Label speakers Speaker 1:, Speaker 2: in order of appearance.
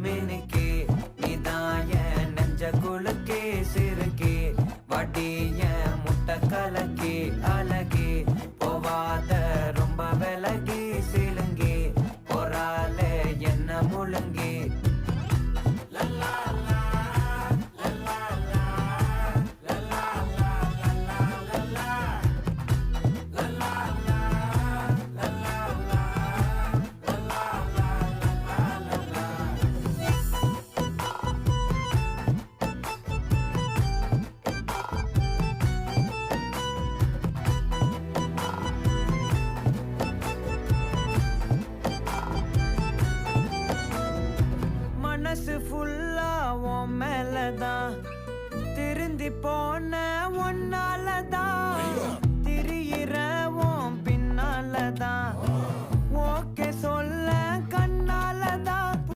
Speaker 1: மினுக்கே நீதான் என் நெஞ்ச குலுக்கே சிறுக்கே வட்டி என் முட்டை கலக்கே அழகே போவாத ரொம்ப விலகி சிலுங்கே போறாலே என்ன முழுங்கே மனசு ஃபுல்லா உன் மேலதான் திருந்தி போன ஒன்னாலதான் திரியிற உன் பின்னாலதான் ஓகே சொல்